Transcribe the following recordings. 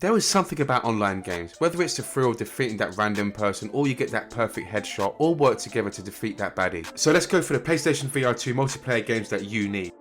There is something about online games, whether it's the thrill of defeating that random person or you get that perfect headshot, all work together to defeat that baddie. So let's go for the PlayStation VR 2 multiplayer games that you need.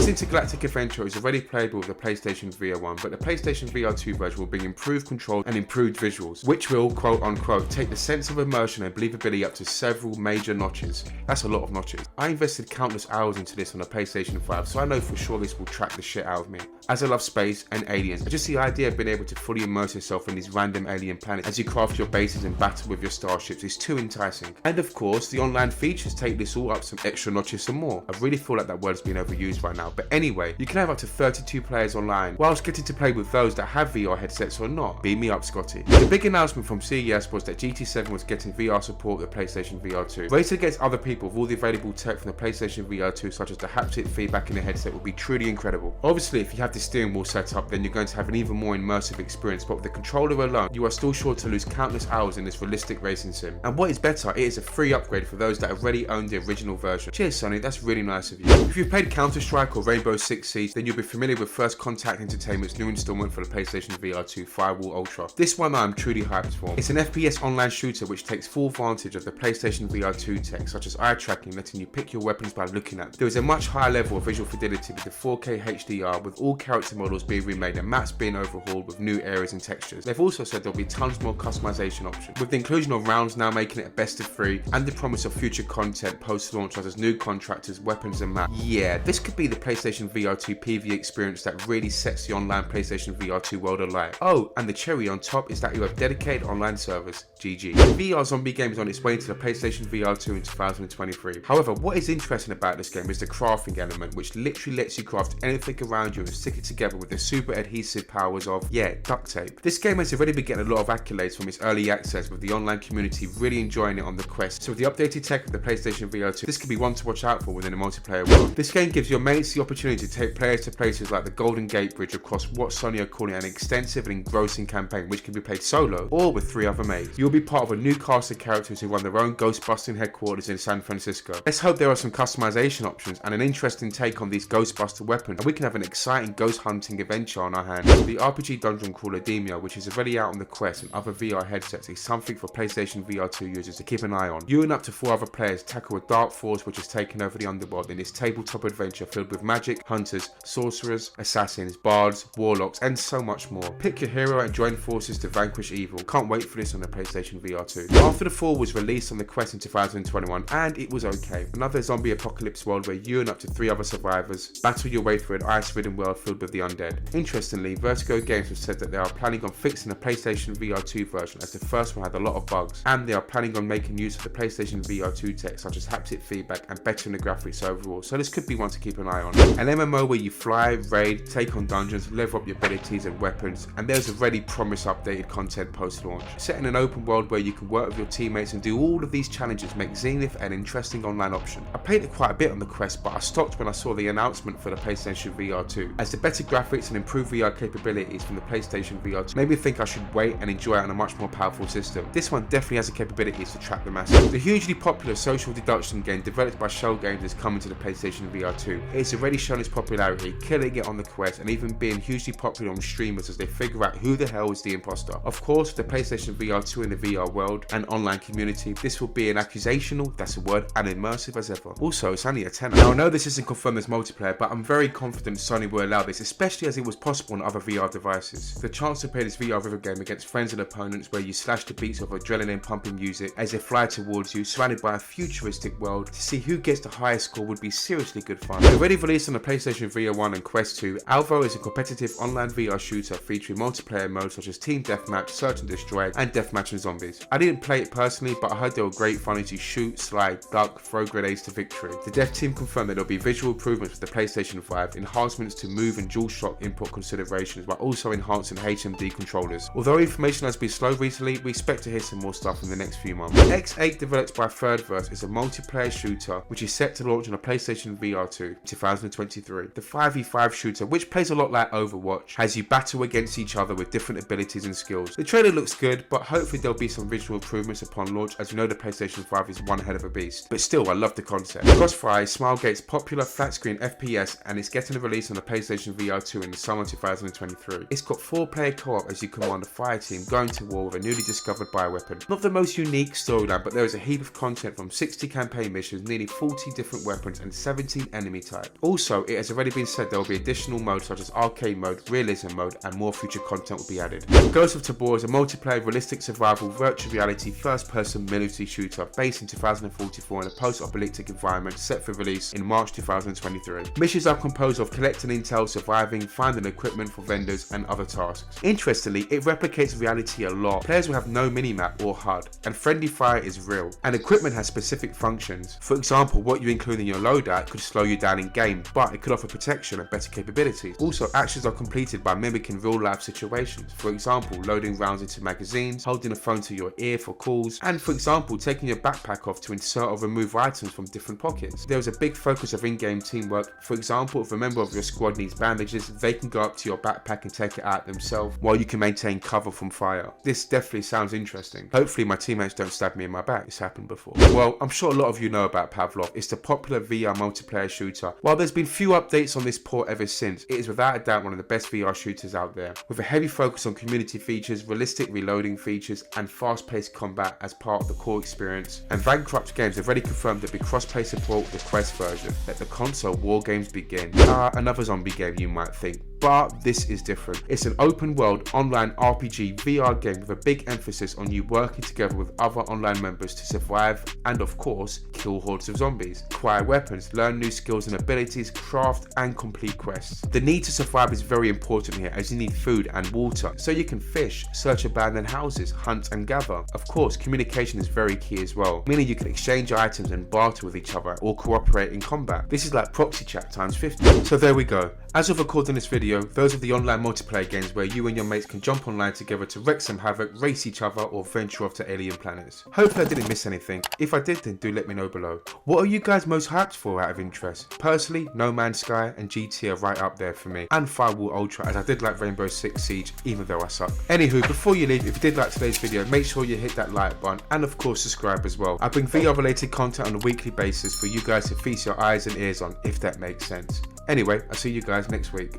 Intergalactic Adventure is already playable with the PlayStation VR 1, but the PlayStation VR 2 version will bring improved control and improved visuals, which will, quote unquote, take the sense of immersion and believability up to several major notches. That's a lot of notches. I invested countless hours into this on the PlayStation 5, so I know for sure this will track the shit out of me. As I love space and aliens, and just the idea of being able to fully immerse yourself in these random alien planets as you craft your bases and battle with your starships is too enticing. And of course, the online features take this all up some extra notches some more. I really feel like that word is being overused right now, but anyway, you can have up to 32 players online, whilst getting to play with those that have VR headsets or not. Beam me up, Scotty. The big announcement from CES was that GT7 was getting VR support with the PlayStation VR 2. Rated against other people with all the available tech from the PlayStation VR 2, such as the haptic feedback in the headset, would be truly incredible. Obviously, if you have the steering wheel set up, then you're going to have an even more immersive experience, but with the controller alone, you are still sure to lose countless hours in this realistic racing sim. And what is better, it is a free upgrade for those that already own the original version. Cheers, Sony, that's really nice of you. If you've played Counter-Strike or Rainbow Six Siege, then you'll be familiar with First Contact Entertainment's new installment for the PlayStation VR 2, Firewall Ultra. This one I'm truly hyped for. It's an FPS online shooter which takes full advantage of the PlayStation VR 2 tech, such as eye tracking, letting you pick your weapons by looking at them. There is a much higher level of visual fidelity with the 4K HDR, with all character models being remade and maps being overhauled with new areas and textures. They've also said there'll be tons more customization options, with the inclusion of rounds now making it a best of 3, and the promise of future content post-launch such as new contractors, weapons and maps. Yeah, this could be the PlayStation VR 2 PvE experience that really sets the online PlayStation VR 2 world alight. Oh, and the cherry on top is that you have dedicated online servers. GG. The VR zombie game is on its way into the PlayStation VR 2 in 2023. However, what is interesting about this game is the crafting element, which literally lets you craft anything around you and stick it together with the super adhesive powers of, duct tape. This game has already been getting a lot of accolades from its early access, with the online community really enjoying it on the Quest. So with the updated tech of the PlayStation VR 2, this could be one to watch out for within a multiplayer world. This game gives your mates the opportunity to take players to places like the Golden Gate Bridge across what Sony are calling an extensive and engrossing campaign, which can be played solo or with 3 other mates. You'll be part of a new cast of characters who run their own Ghostbusting headquarters in San Francisco. Let's hope there are some customization options and an interesting take on these Ghostbuster weapons, and we can have an exciting ghost hunting adventure on our hands. The RPG dungeon crawler Demia, which is already out on the Quest and other VR headsets, is something for PlayStation VR 2 users to keep an eye on. You and up to 4 other players tackle a dark force which has taken over the underworld in this tabletop adventure filled with magic, hunters, sorcerers, assassins, bards, warlocks, and so much more. Pick your hero and join forces to vanquish evil. Can't wait for this on the PlayStation VR 2. After the Fall was released on the Quest in 2021, and it was okay. Another zombie apocalypse world where you and up to 3 other survivors battle your way through an ice-ridden world filled with the undead. Interestingly, Vertigo Games have said that they are planning on fixing the PlayStation VR 2 version, as the first one had a lot of bugs, and they are planning on making use of the PlayStation VR 2 tech, such as haptic feedback and bettering the graphics overall, so this could be one to keep an eye on. An MMO where you fly, raid, take on dungeons, level up your abilities and weapons, and there's already promised updated content post-launch. Set in an open world where you can work with your teammates and do all of these challenges make Zenith an interesting online option. I played it quite a bit on the Quest, but I stopped when I saw the announcement for the PlayStation VR 2, as the better graphics and improved VR capabilities from the PlayStation VR 2 made me think I should wait and enjoy it on a much more powerful system. This one definitely has the capabilities to trap the masses. The hugely popular social deduction game developed by Shell Games is coming to the PlayStation VR 2. It's already shown its popularity, killing it on the Quest and even being hugely popular on streamers as they figure out who the hell is the imposter. Of course, with the PlayStation VR 2 in the VR world and online community, this will be an accusational, that's a word, and immersive as ever. Also, it's only a tenner. Now I know this isn't confirmed as multiplayer, but I'm very confident Sony will allow this, especially as it was possible on other VR devices. The chance to play this VR river game against friends and opponents where you slash the beats of adrenaline pumping music as they fly towards you, surrounded by a futuristic world, to see who gets the highest score would be seriously good fun. Already released on the PlayStation VR 1 and Quest 2, Alvo is a competitive online VR shooter featuring multiplayer modes such as Team Deathmatch, Search and Destroy, and Deathmatch and Zombies. I didn't play it personally, but I heard they were great fun as you shoot, slide, duck, throw grenades to victory. The dev team confirmed that there will be visual improvements with the PlayStation 5, enhancements to move and DualShock input considerations, but also enhancing HMD controllers. Although information has been slow recently, we expect to hear some more stuff in the next few months. X8, developed by Thirdverse, is a multiplayer shooter which is set to launch on a PlayStation VR 2 in 2023. 2023. The 5v5 shooter, which plays a lot like Overwatch, has you battle against each other with different abilities and skills. The trailer looks good, but hopefully there'll be some visual improvements upon launch, as we know the PlayStation 5 is one hell of a beast. But still, I love the concept. Crossfire is Smilegate's popular flat screen FPS, and it's getting a release on the PlayStation VR 2 in the summer 2023. It's got 4-player co-op as you command a fire team going to war with a newly discovered bioweapon. Not the most unique storyline, but there is a heap of content from 60 campaign missions, nearly 40 different weapons, and 17 enemy types. Also, it has already been said there will be additional modes such as arcade mode, realism mode, and more future content will be added. Ghost of Tabor is a multiplayer realistic survival virtual reality first-person military shooter based in 2044 in a post-apocalyptic environment set for release in March 2023. Missions are composed of collecting intel, surviving, finding equipment for vendors, and other tasks. Interestingly, it replicates reality a lot. Players will have no minimap or HUD, and friendly fire is real. And equipment has specific functions. For example, what you include in your loadout could slow you down in game, but it could offer protection and better capabilities. Also, actions are completed by mimicking real-life situations. For example, loading rounds into magazines, holding a phone to your ear for calls, and for example, taking your backpack off to insert or remove items from different pockets. There is a big focus of in-game teamwork. For example, if a member of your squad needs bandages, they can go up to your backpack and take it out themselves, while you can maintain cover from fire. This definitely sounds interesting. Hopefully my teammates don't stab me in my back. It's happened before. Well, I'm sure a lot of you know about Pavlov. It's the popular VR multiplayer shooter. While there's been few updates on this port ever since, it is without a doubt one of the best VR shooters out there, with a heavy focus on community features, realistic reloading features, and fast-paced combat as part of the core experience. And Bankrupt Games have already confirmed there'll be cross-play support with the Quest version. Let the console war games begin. Another zombie game, you might think. But this is different. It's an open world online RPG VR game with a big emphasis on you working together with other online members to survive and, of course, kill hordes of zombies, acquire weapons, learn new skills and abilities, craft and complete quests. The need to survive is very important here, as you need food and water, so you can fish, search abandoned houses, hunt and gather. Of course, communication is very key as well, meaning you can exchange items and barter with each other or cooperate in combat. This is like proxy chat times 50. So there we go. As of recording this video, those are the online multiplayer games where you and your mates can jump online together to wreak some havoc, race each other, or venture off to alien planets. Hopefully I didn't miss anything. If I did, then do let me know below. What are you guys most hyped for out of interest? Personally, No Man's Sky and GT are right up there for me, and Firewall Ultra, as I did like Rainbow Six Siege, even though I suck. Anywho, before you leave, if you did like today's video, make sure you hit that like button, and of course subscribe as well. I bring VR related content on a weekly basis for you guys to feast your eyes and ears on, if that makes sense. Anyway, I'll see you guys next week.